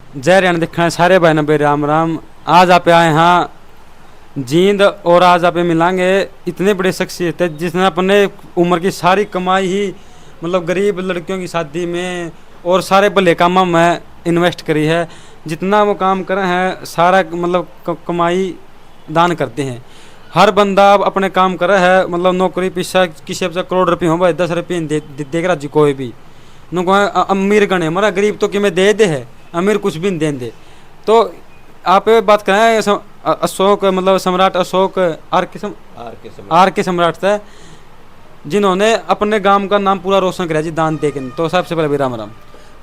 जय हरियाणा देखना है सारे भाई नबे राम राम। आज आप आए यहाँ जींद और आज आप मिलांगे इतने बड़े शख्सियत है जिसने अपने उम्र की सारी कमाई ही मतलब गरीब लड़कियों की शादी में और सारे भले कामों में इन्वेस्ट करी है। जितना वो काम करे हैं सारा मतलब कमाई दान करते हैं। हर बंदा अब अपने काम करे है मतलब नौकरी पेशा किसी से करोड़ रुपये हो भाई 10 रुपये देख रहा जी कोई भी नुको अमीर गणे हमारा गरीब तो कि मैं दे है अमीर कुछ भी नहीं दे। तो आप बात करें अशोक मतलब सम्राट अशोक आर के सम्राट थे जिन्होंने अपने गांव का नाम पूरा रोशन किया जी दान दे के। तो सबसे पहले भी राम राम।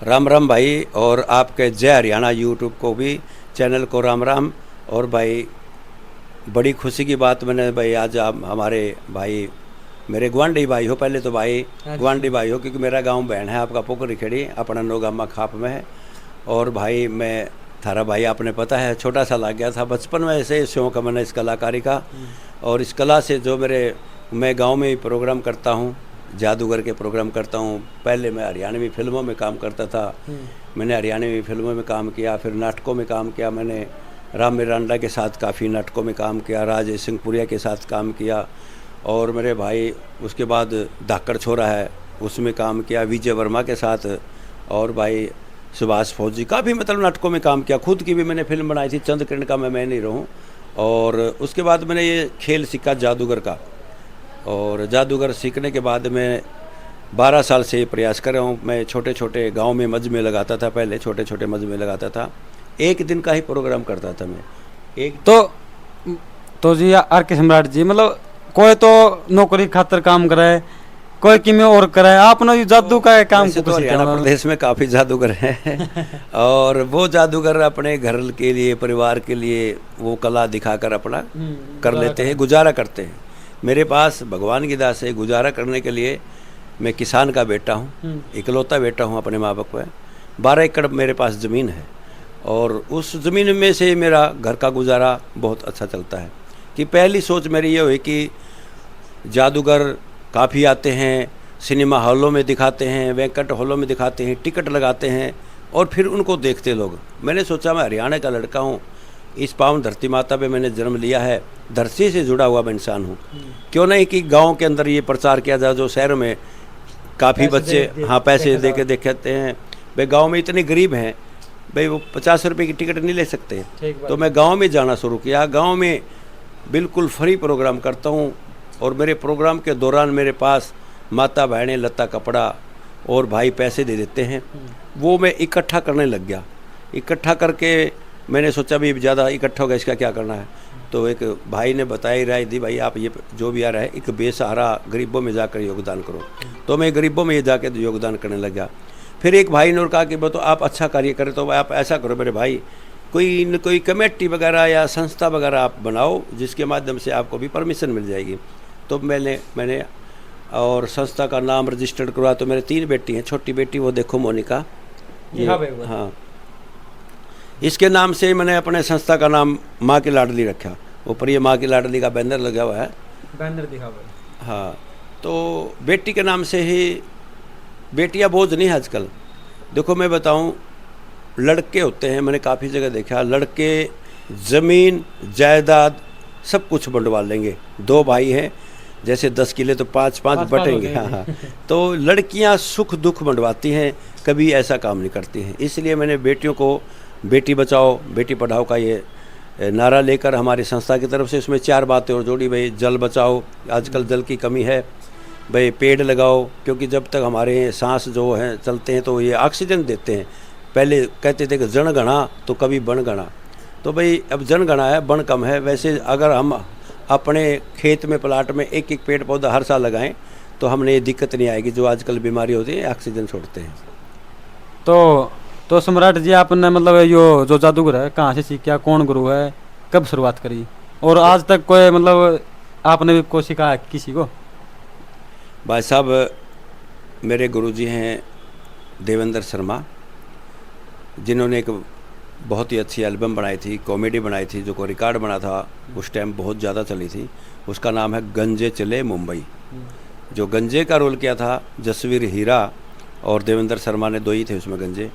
राम राम भाई, और आपके जय हरियाणा यूट्यूब को भी चैनल को राम राम। और भाई बड़ी खुशी की बात मैंने भाई आज आप हमारे भाई मेरे गुआंढी भाई हो, पहले तो भाई गुआंढी भाई हो क्योंकि मेरा गांव बहन है आपका पोखरी खेड़ी अपना नोगामा खाप में है। और भाई मैं थारा भाई आपने पता है छोटा सा लग गया था बचपन में ऐसे शौक है मैंने इस कलाकारी का। और इस कला से जो मैं गांव में ही प्रोग्राम करता हूं, जादूगर के प्रोग्राम करता हूं। पहले मैं हरियाणवी फिल्मों में काम करता था, मैंने हरियाणवी फिल्मों में काम किया, फिर नाटकों में काम किया। मैंने राम मिरांडा के साथ काफ़ी नाटकों में काम किया, राजेश सिंह पुरिया के साथ काम किया। और मेरे भाई उसके बाद धाकड़ छोरा है उसमें काम किया विजय वर्मा के साथ। और भाई सुभाष फौजी का भी मतलब नाटकों में काम किया। खुद की भी मैंने फिल्म बनाई थी चंद किरण का मैं नहीं रहूं। और उसके बाद मैंने ये खेल सीखा जादूगर का। और जादूगर सीखने के बाद मैं 12 साल से प्रयास कर रहा हूँ। मैं छोटे छोटे गांव में मजमे लगाता था, पहले छोटे छोटे मजमे लगाता था, एक दिन का ही प्रोग्राम करता था मैं एक। तो जी आर के सम्राट जी मतलब कोई तो नौकरी खातर काम करे कोई कि में और करे आपने जादू का काम तो हरियाणा प्रदेश में काफ़ी जादूगर हैं और वो जादूगर अपने घर के लिए परिवार के लिए वो कला दिखाकर अपना कर लेते हैं, गुजारा करते हैं। मेरे पास भगवान की दास है, गुजारा करने के लिए मैं किसान का बेटा हूँ, इकलौता बेटा हूँ अपने माँ बाप का। 12 एकड़ मेरे पास ज़मीन है और उस ज़मीन में से मेरा घर का गुजारा बहुत अच्छा चलता है। कि पहली सोच मेरी ये हुई कि जादूगर काफ़ी आते हैं, सिनेमा हॉलों में दिखाते हैं, वेंकट हॉलों में दिखाते हैं, टिकट लगाते हैं और फिर उनको देखते लोग। मैंने सोचा मैं हरियाणा का लड़का हूँ, इस पावन धरती माता पे मैंने जन्म लिया है, धरती से जुड़ा हुआ मैं इंसान हूँ, क्यों नहीं कि गांव के अंदर ये प्रचार किया जाए। जो शहर में काफ़ी बच्चे पैसे दे के देखते हैं, भाई गाँव में इतने गरीब हैं भाई वो 50 रुपये की टिकट नहीं ले सकते। तो मैं गाँव में जाना शुरू किया, गाँव में बिल्कुल फ्री प्रोग्राम करता हूँ। और मेरे प्रोग्राम के दौरान मेरे पास माता बहनें लत्ता कपड़ा और भाई पैसे दे देते हैं, वो मैं इकट्ठा करने लग गया। इकट्ठा करके मैंने सोचा भी ज़्यादा इकट्ठा होगा इसका क्या करना है। तो एक भाई ने बताई राय दी भाई आप ये जो भी आ रहा है एक बेसहारा गरीबों में जाकर योगदान करो। तो मैं गरीबों में जाकर योगदान करने लग गया। फिर एक भाई ने और कहा कि तो आप अच्छा कार्य करें तो आप ऐसा करो मेरे भाई कोई कमेटी वगैरह या संस्था वगैरह आप बनाओ जिसके माध्यम से आपको भी परमिशन मिल जाएगी। तो मैंने और संस्था का नाम रजिस्टर्ड करवा। तो मेरे 3 बेटी हैं, छोटी बेटी वो देखो मोनिका, ये हाँ, इसके नाम से मैंने अपने संस्था का नाम माँ की लाडली रखा। ऊपर ये माँ की लाडली का बैनर लगा हुआ है, बैनर दिखा हुआ। हाँ, तो बेटी के नाम से ही, बेटियाँ बोझ नहीं है आजकल। देखो मैं बताऊँ, लड़के होते हैं, मैंने काफ़ी जगह देखा, लड़के ज़मीन जायदाद सब कुछ बंटवा लेंगे। 2 भाई हैं जैसे 10 किले तो 5-5 बटेंगे। हाँ, तो लड़कियां सुख दुख बंटवाती हैं, कभी ऐसा काम नहीं करती हैं। इसलिए मैंने बेटियों को बेटी बचाओ बेटी पढ़ाओ का ये नारा लेकर हमारी संस्था की तरफ से उसमें 4 बातें और जोड़ी। भाई जल बचाओ, आजकल जल की कमी है, भाई पेड़ लगाओ क्योंकि जब तक हमारे सांस जो हैं चलते हैं तो ये ऑक्सीजन देते हैं। पहले कहते थे कि जन गणा तो कभी बन गणा, तो भाई अब जन गणा है बन कम है। वैसे अगर हम अपने खेत में प्लाट में एक पेड़ पौधा हर साल लगाएं तो हमने ये दिक्कत नहीं आएगी जो आजकल बीमारी होती है ऑक्सीजन छोड़ते हैं। तो सम्राट जी आपने मतलब यो जो जादूगर है कहाँ से सीखा, कौन गुरु है, कब शुरुआत करी और आज तक कोई मतलब आपने भी कोई सिखाया किसी को? भाई साहब मेरे गुरुजी हैं देवेंद्र शर्मा, जिन्होंने एक बहुत ही अच्छी एल्बम बनाई थी, कॉमेडी बनाई थी, जो को रिकॉर्ड बना था उस टाइम बहुत ज़्यादा चली थी। उसका नाम है गंजे चले मुंबई। जो गंजे का रोल किया था जसवीर हीरा और देवेंद्र शर्मा ने 2 ही थे उसमें गंजे।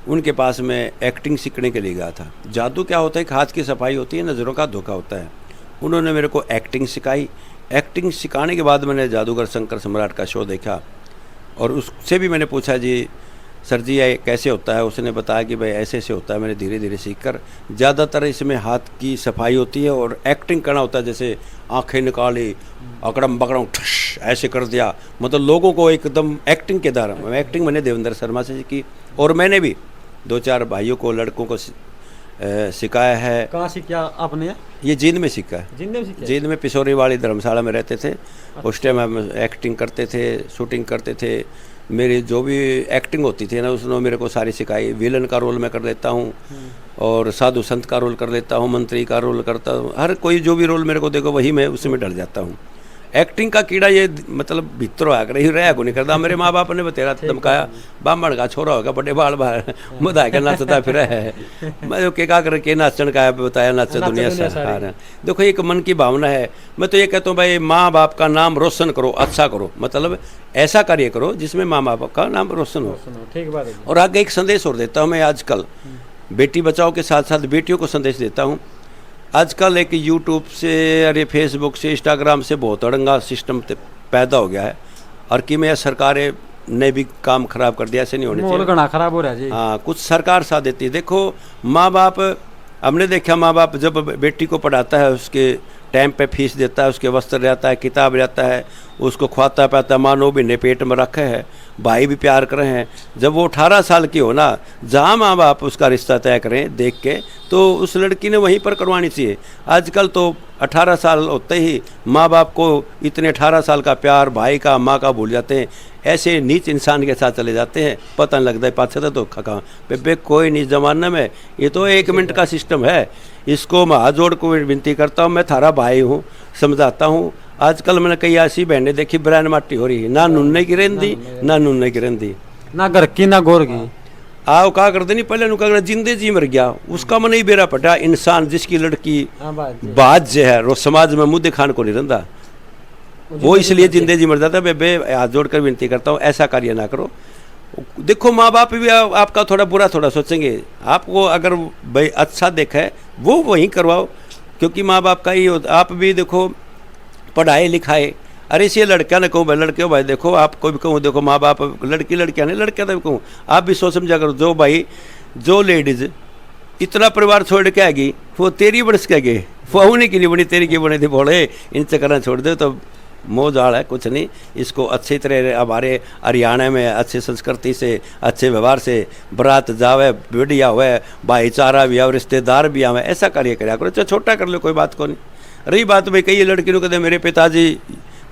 उनके पास मैं एक्टिंग सीखने के लिए गया था। जादू क्या होता है कि हाथ की सफाई होती है, नज़रों का धोखा होता है। उन्होंने मेरे को एक्टिंग सिखाई। एक्टिंग सिखाने के बाद मैंने जादूगर शंकर सम्राट का शो देखा और उससे भी मैंने पूछा जी सर जी ये कैसे होता है। उसने बताया कि भाई ऐसे ऐसे होता है। मैंने धीरे धीरे सीखकर, ज़्यादातर इसमें हाथ की सफाई होती है और एक्टिंग करना होता है, जैसे आंखें निकाली, अकड़म बकड़म ठश ऐसे कर दिया, मतलब लोगों को एकदम एक्टिंग के द्वारा। एक्टिंग मैंने देवेंद्र शर्मा से सीखी और मैंने भी 2-4 भाइयों को, लड़कों को सिखाया है। कहाँ सीखा आपने? ये जींद में सीखा है। जिंदे में सीखा? जींद में पिसोरी वाली धर्मशाला में रहते थे। उस टाइम हम एक्टिंग करते थे, शूटिंग करते थे। मेरी जो भी एक्टिंग होती थी ना उसने मेरे को सारी सिखाई। विलन का रोल मैं कर लेता हूँ और साधु संत का रोल कर लेता हूँ, मंत्री का रोल करता हूँ। हर कोई जो भी रोल मेरे को देखो वही मैं उसमें डर जाता हूँ। एक्टिंग का कीड़ा ये मतलब भीतर आकर ही रहा को नहीं करता। मेरे माँ बाप ने बतेरा धमकाया, बामण का छोरा होगा, बड़े बाल बाहर मुदा के नाचता फिर है। मैं के का करके नाचन का बताया, नाच दुनिया सारा। देखो एक मन की भावना है। मैं तो ये कहता हूँ भाई माँ बाप का नाम रोशन करो, अच्छा करो, मतलब ऐसा कार्य करो जिसमें माँ बाप का नाम रोशन हो। ठीक बात है। और आगे एक संदेश और देता हूँ मैं। आजकल बेटी बचाओ के साथ साथ बेटियों को संदेश देता हूँ। आजकल एक यूट्यूब से, अरे फेसबुक से, इंस्टाग्राम से बहुत अड़ंगा सिस्टम पैदा हो गया है और कि मैं सरकारें ने भी काम खराब कर दिया। ऐसे नहीं होने चाहिए। घना खराब हो रहा है जी। हाँ, कुछ सरकार साथ देती है। देखो माँ बाप, हमने देखा माँ बाप जब बेटी को पढ़ाता है उसके टाइम पे फीस देता है, उसके वस्त्र रहता है, किताब रहता है, उसको खवाता पाता, मानो भी ने पेट में रखे है, भाई भी प्यार कर रहे हैं। जब वो 18 साल की हो ना, जहाँ माँ बाप उसका रिश्ता तय करें देख के, तो उस लड़की ने वहीं पर करवानी चाहिए। आजकल तो 18 साल होते ही माँ बाप को इतने 18 साल का प्यार भाई का, माँ का भूल जाते हैं। ऐसे नीच इंसान के साथ चले जाते हैं, पता नहीं लगता है पाछे तो धोखा कहाँ पे कोई नहीं ज़माने में। ये तो 1 मिनट का सिस्टम है। इसको मैं हाथ जोड़ को विनती करता हूँ, मैं थारा भाई हूँ, समझाता हूँ। आजकल मैंने कई ऐसी बहनें देखी ब्रैन माटी हो रही है, ना नूने की रेंदी ना नूने की रेंदी, ना घर की ना गोर की। आओ का कर देनी पहले नुका जिंदे जी मर गया, उसका मन ही बेरा पटा। इंसान जिसकी लड़की बात जो है वो समाज में मुँह दिखाने को नहीं रहता, वो इसलिए जिंदे जी मर जाता है। बे हाथ जोड़कर विनती करता हूँ ऐसा कार्य ना करो। देखो माँ बाप भी आपका थोड़ा बुरा थोड़ा सोचेंगे। आपको अगर भाई अच्छा देखा है वो वहीं करवाओ, क्योंकि माँ बाप का ही आप भी देखो पढ़ाए लिखाए। अरे इसे लड़का ने कहूँ भाई लड़के हो भाई, देखो आपको भी कहूँ, देखो माँ बाप लड़की लड़कियाँ नहीं, लड़के तो भी कहूँ आप भी सोच समझा करो। जो भाई जो लेडीज इतना परिवार छोड़ के आएगी वो तेरी बरस के गए, वो उन्हीं की नहीं बनी, तेरी की बनी थी। बोले इन चक्कर छोड़ दे तो मोजाड़ है, कुछ नहीं। इसको अच्छी तरह हमारे हरियाणा में अच्छी संस्कृति से, अच्छे व्यवहार से बारात जावे, बढ़िया हुए, भाईचारा भी आवे, रिश्तेदार भी आवे, ऐसा कार्य कराया करो। चाहे छोटा कर लो, कोई बात को नहीं। रही बात भाई कई लड़की को कहते मेरे पिताजी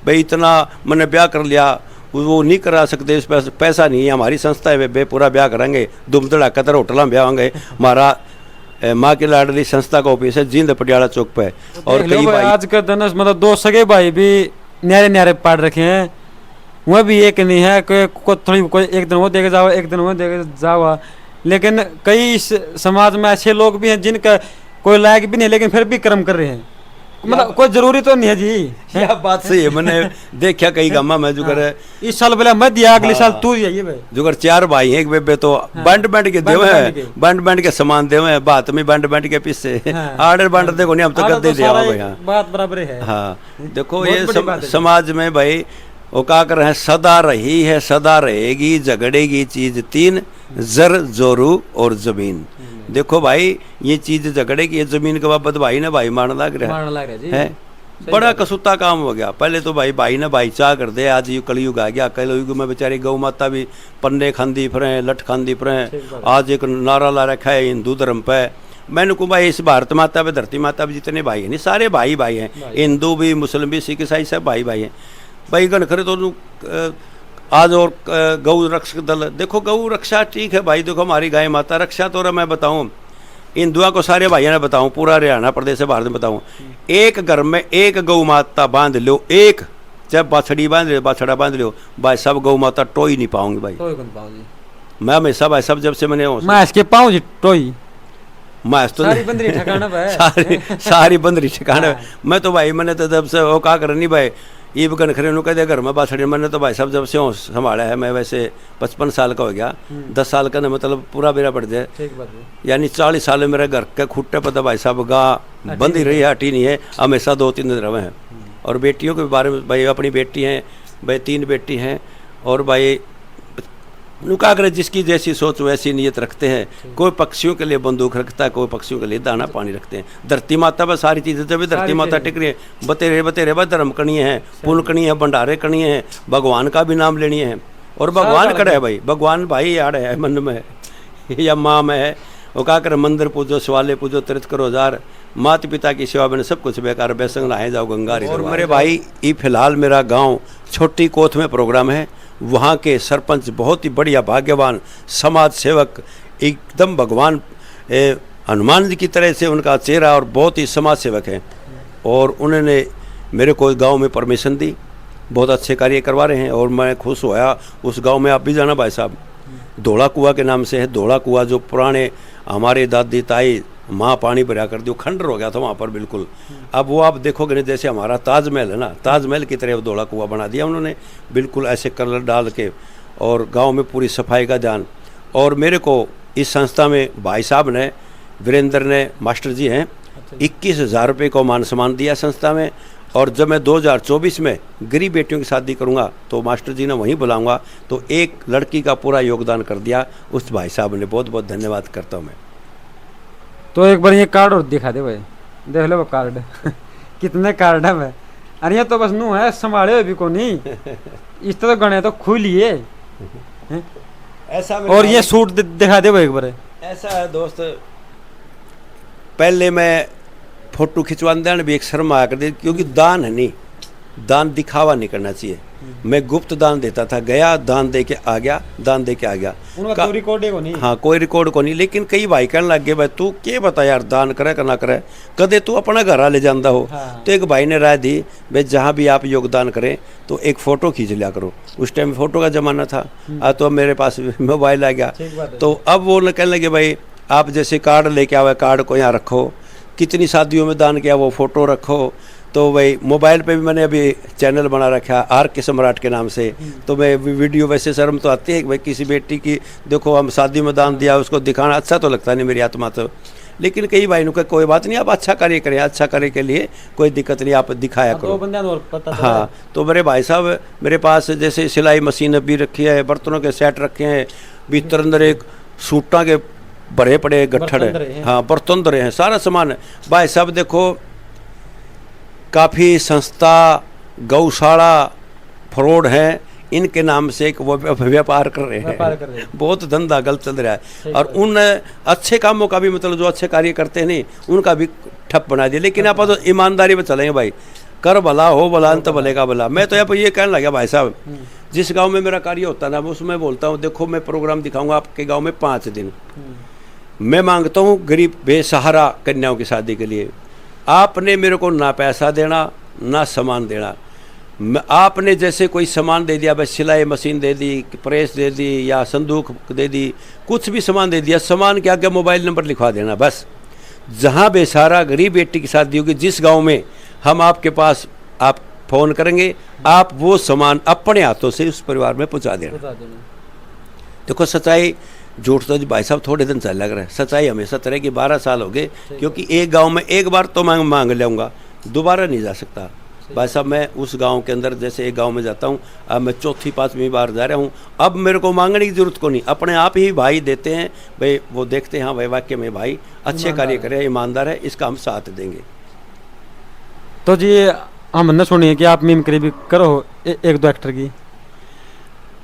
भाई इतना मैंने ब्याह कर लिया, वो नहीं करा सकते, इस पैसा नहीं है, हमारी संस्था है बे पूरा ब्याह करेंगे, दुम धड़ाका तरह होटल में ब्याह होंगे। हमारा माँ की लाडली संस्था का ऑफिस है जींद पटियाला चौक पे। और कई भाई आज का दिन मतलब 2 सगे भाई भी न्यारे न्यारे पाड़ रखे हैं, वह भी एक नहीं है को थोड़ी कोई एक दिन वो देखे जाओ, एक दिन वो देखे जाओ। लेकिन कई समाज में ऐसे लोग भी हैं जिनका कोई लायक भी नहीं, लेकिन फिर भी कर्म कर रहे हैं। मतलब कोई जरूरी तो नहीं है जी। यह बात सही है। मैंने देखा कई गामा में जुगर इस साल बोला मैं दिया, अगले साल तू दिया। ये भाई जुगर 4 भाई हैं, एक बेबे तो बंड बंड के देवे हैं, बंड के सामान देवे हैं, बात में बंड बंड के पीछे आर्डर बंड देखो नहीं, हम तो गद्दे दिया भाई। बात बराबर है। हाँ देखो ये समाज में भाई वो क्या कर रहे हैं, सदा रही है सदा रहेगी झगड़ेगी चीज 3, जर जोरू और जमीन। देखो भाई ये चीज झगड़ेगी, ये जमीन के बाबत भाई ने भाई मारने लग रहा है। बड़ा कसूता काम हो गया। पहले तो भाई ने भाई चाह कर दे, आज ये कलयुग आ गया। कलयुग में बेचारी गौ माता भी पन्ने खांदी फिरें, लठ खांदी फिरें। आज एक नारा ला रखा है हिंदू धर्म पे। मैंने कहूँ भाई इस भारत माता पे, धरती माता पे जितने भाई हैं, नहीं सारे भाई भाई हैं, हिंदू भी, मुस्लिम भी, सिख ईसाई सब भाई भाई हैं। भाई गण खरे तो आज और गौ रक्षक दल, देखो गौ रक्षा ठीक है भाई, देखो हमारी गाय माता रक्षा। तो मैं बताऊँ हिंदुओं को सारे भाइयों ने बताऊँ, पूरा हरियाणा प्रदेश भारत में बताऊँ, एक घर में एक गौ माता बांध लो, एक चाहे बाछड़ी बांध लो, बाछड़ा बांध लो भाई, सब गौ माता टोई नहीं पाऊंगी भाई। मैं हमेशा भाई सब जब से मैंने इसके पाऊँ जी टोई तो सारी बंदरी ठिकाना सारी बंदरी ठिकाना। मैं तो भाई मैंने तो जब से वो क्या कर नहीं भाई, ये बगन खरे उन्होंने कह दिया घर में बाछड़ी। मैंने तो भाई साहब जब से संभाला है, मैं वैसे 55 साल का हो गया, 10 साल का ना मतलब पूरा मेरा बढ़ जाए, यानी 40 साल में मेरे घर के खुट्टे पर तो भाई साहब गाँ बंदी रही है, हटी नहीं है, हमेशा 2-3 दिन रहे हैं। और बेटियों के बारे में भाई, अपनी बेटी हैं भाई, 3 बेटी हैं, और भाई नुका कर जिसकी जैसी सोच वैसी नीयत रखते हैं। कोई पक्षियों के लिए बंदूक रखता है, कोई पक्षियों के लिए दाना पानी रखते हैं। धरती माता पर सारी चीज़ें, जब धरती माता टिक रही है, बतेरे बा धर्म कणिए हैं, पुण्य कणिए हैं, भंडारे कणिए हैं, भगवान का भी नाम लेनी है। और भगवान खड़ा है भाई, भगवान भाई यार है मन में या माँ में है। वो क्या करे, मंदिर पूजो, शिवालय पूजो, तीर्थ करो हजार, माता पिता की सेवा में सब कुछ बेकार, बेसंग नहाए जाओ गंगा। और मेरे भाई ये फिलहाल मेरा गाँव छोटी कोथ में प्रोग्राम है। वहाँ के सरपंच बहुत ही बढ़िया भाग्यवान समाज सेवक, एकदम भगवान हनुमान जी की तरह से उनका चेहरा, और बहुत ही समाज सेवक हैं। और उन्होंने मेरे को गांव में परमिशन दी, बहुत अच्छे कार्य करवा रहे हैं, और मैं खुश होया। उस गांव में आप भी जाना भाई साहब, धोला कुआं के नाम से है। धोला कुआं जो पुराने हमारे दादी ताई माँ पानी भरा कर दी, खंडर हो गया था वहाँ पर बिल्कुल। अब वो आप देखोगे नहीं, जैसे हमारा ताजमहल है ना, ताजमहल की तरह वो धोला कुआं बना दिया उन्होंने, बिल्कुल ऐसे कलर डाल के, और गांव में पूरी सफाई का ध्यान। और मेरे को इस संस्था में भाई साहब ने, वीरेंद्र ने, मास्टर जी हैं, 21,000 रुपये को मान सम्मान दिया संस्था में। और जब मैं 2024 में गरीब बेटियों की शादी करूंगा तो मास्टर जी ने वहीं बुलाऊंगा, तो एक लड़की का पूरा योगदान कर दिया उस भाई साहब ने। बहुत बहुत धन्यवाद करता हूँ मैं। तो एक बार ये कार्ड और दिखा दे भाई, देख लो वो कार्ड कितने कार्ड है भाई। अरे ये तो बस नू है, संभाले भी को नहीं इस तो गणे तो खुलिए ऐसा। और ये सूट दिखा दे भाई एक बार। ऐसा है दोस्त, पहले मैं फोटो खिंचवाने देने भी एक शर्म आया कर दी, क्योंकि दान है नहीं, दान दिखावा नहीं करना चाहिए। मैं गुप्त दान देता था, गया दान दे के आ गया, दान दे के आ गया, उनका कोई रिकॉर्ड है को नहीं। हाँ, कोई रिकॉर्ड को नहीं। लेकिन कई भाई कहने लग गए, भाई तू क्या बता यार, दान करे कि ना करे, कदे तू अपना घर आ ले जाता हो। हाँ। तो एक भाई ने राय दी, भाई जहाँ भी आप योगदान करें तो एक फ़ोटो खींच लिया करो। उस टाइम फ़ोटो का ज़माना था, तो अब मेरे पास मोबाइल आ गया, तो अब वो कहने लगे भाई आप जैसे कार्ड लेके आओ, कार्ड को यहाँ रखो, कितनी शादियों में दान किया वो फ़ोटो रखो। तो भाई मोबाइल पे भी मैंने अभी चैनल बना रखा आर के सम्राट के नाम से। तो मैं वीडियो, वैसे शर्म तो आती है कि भाई किसी बेटी की देखो हम शादी में दान दिया, उसको दिखाना अच्छा तो लगता नहीं मेरी आत्मा तो। लेकिन कई भाई ने कहा कोई बात नहीं, आप अच्छा कार्य करें, अच्छा कार्य के लिए कोई दिक्कत नहीं, आप दिखाया करो। हाँ, तो मेरे भाई साहब मेरे पास जैसे सिलाई मशीन भी रखी है, बर्तनों के सेट रखे हैं, भीतर अंदर एक सूटा के बड़े पड़े गट्ठड़ है, हाँ बर्तन धरे हैं, सारा सामान है भाई साहब। देखो काफ़ी संस्था, गौशाला, फ्रॉड हैं, इनके नाम से एक वो व्यापार कर रहे हैं, बहुत धंधा गलत चल रहा है। और उन अच्छे कामों का भी मतलब जो अच्छे कार्य करते हैं नहीं, उनका भी ठप बना दिया। लेकिन आप तो ईमानदारी में चलेंगे भाई, कर भला हो भला अंत भले का भला। मैं तो यहाँ पर ये कहने लगा भाई साहब, जिस गाँव में मेरा कार्य होता ना, उसमें बोलता हूँ देखो मैं प्रोग्राम दिखाऊँगा आपके गाँव में 5 दिन। मैं मांगता हूँ गरीब बेसहारा कन्याओं की शादी के लिए, आपने मेरे को ना पैसा देना ना सामान देना। आपने जैसे कोई सामान दे दिया, बस सिलाई मशीन दे दी, प्रेस दे दी या संदूक दे दी, कुछ भी सामान दे दिया, सामान के आगे मोबाइल नंबर लिखवा देना बस। जहाँ बेसहारा गरीब बेटी की शादी होगी, जिस गांव में, हम आपके पास आप फ़ोन करेंगे, आप वो सामान अपने हाथों से उस परिवार में पहुँचा देना। देखो सच्चाई, झूठ तो भाई साहब थोड़े दिन चल लग रहा है, सच्चाई हमेशा तरह की। 12 साल हो गए, क्योंकि एक गांव में एक बार तो मैं मांग लूँगा, दोबारा नहीं जा सकता भाई साहब। मैं उस गांव के अंदर जैसे एक गांव में जाता हूं, अब मैं 4-5वीं बार जा रहा हूं, अब मेरे को मांगने की जरूरत को नहीं, अपने आप ही भाई देते हैं भाई, वो देखते हैं हाँ भाई वाक्य में भाई अच्छे कार्य करे, ईमानदार है, इसका हम साथ देंगे। तो जी हमने सुनी है कि आप मिमिक्री भी करो 1-2 एक्टर की।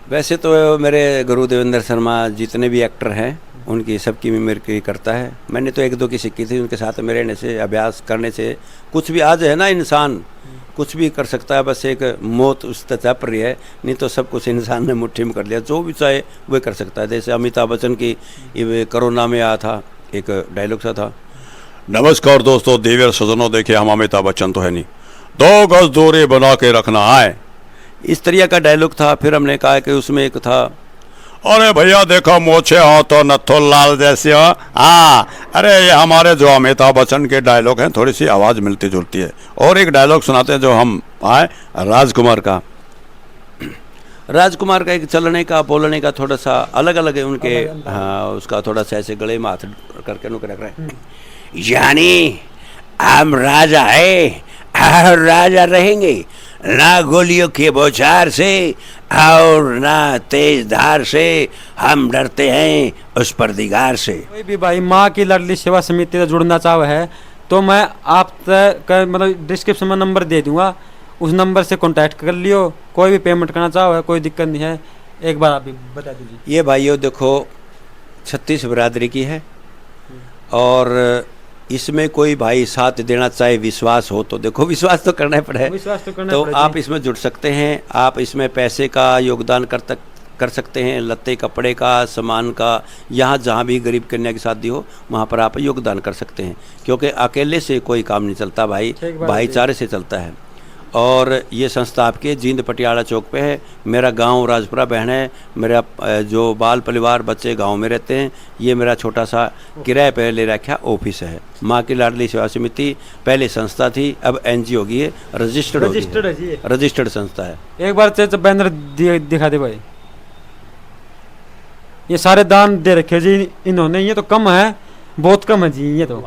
वैसे तो मेरे गुरु देवेंद्र शर्मा जितने भी एक्टर हैं उनकी सबकी मिमिक्री करता है। मैंने तो 1-2 की सीखी थी, उनके साथ में रहने से, अभ्यास करने से कुछ भी आज है ना, इंसान कुछ भी कर सकता है, बस एक मौत उस तक पर रही है, नहीं तो सब कुछ इंसान ने मुट्ठी में कर लिया, जो भी चाहे वो कर सकता है। जैसे अमिताभ बच्चन की कोरोना में आया था एक डायलॉग सा था, नमस्कार दोस्तों, देवियर सजनों, देखिए हम अमिताभ बच्चन तो है नहीं, 2 गज दूरी बना के रखना है, इस तरह का डायलॉग था। फिर हमने कहा कि उसमें एक था, अरे भैया देखो मोछे हो तो नथो लाल जैसे हो। हाँ, अरे ये हमारे जो अमिताभ बच्चन के डायलॉग हैं, थोड़ी सी आवाज़ मिलती जुलती है। और एक डायलॉग सुनाते हैं जो हम आए राजकुमार का। राजकुमार का एक चलने का बोलने का थोड़ा सा अलग अलग है उनके। हाँ, उसका थोड़ा सा ऐसे गले में हाथ करके नुक रख रहा है। यानी हम राजा है और राजा रहेंगे, ना गोलियों के बौछार से और ना तेज धार से, हम डरते हैं उस परदिगार से। कोई भी भाई माँ की लाडली सेवा समिति से जुड़ना चाहे है तो मैं आप का मतलब डिस्क्रिप्शन में नंबर दे दूंगा, उस नंबर से कांटेक्ट कर लियो। कोई भी पेमेंट करना चाहो कोई दिक्कत नहीं है। एक बार आप भी बता दीजिए। ये भाइयों देखो 36 बिरादरी की है और इसमें कोई भाई साथ देना चाहे, विश्वास हो तो देखो, विश्वास तो करना ही पड़े। विश्वास तो करना तो पड़ेगा। आप इसमें जुड़ सकते हैं। आप इसमें पैसे का योगदान कर सकते हैं, लत्ते कपड़े का, सामान का, यहाँ जहाँ भी गरीब कन्या की शादी हो वहाँ पर आप योगदान कर सकते हैं, क्योंकि अकेले से कोई काम नहीं चलता भाई, ठीक बात भाईचारे से चलता है। और ये संस्था आपके जींद पटियाला चौक पे है। मेरा गांव राजपुरा बहन है। मेरा जो बाल परिवार बच्चे गांव में रहते हैं। ये मेरा छोटा सा किराए पे ले रखा ऑफिस है। माँ की लाडली सेवा समिति पहले संस्था थी, अब एनजीओ हो गई है, रजिस्टर्ड संस्था है। एक बार चाचा बैनर दिखा दे भाई। ये सारे दान दे रखे जी इन्होंने, ये तो कम है, बहुत कम है जी ये तो।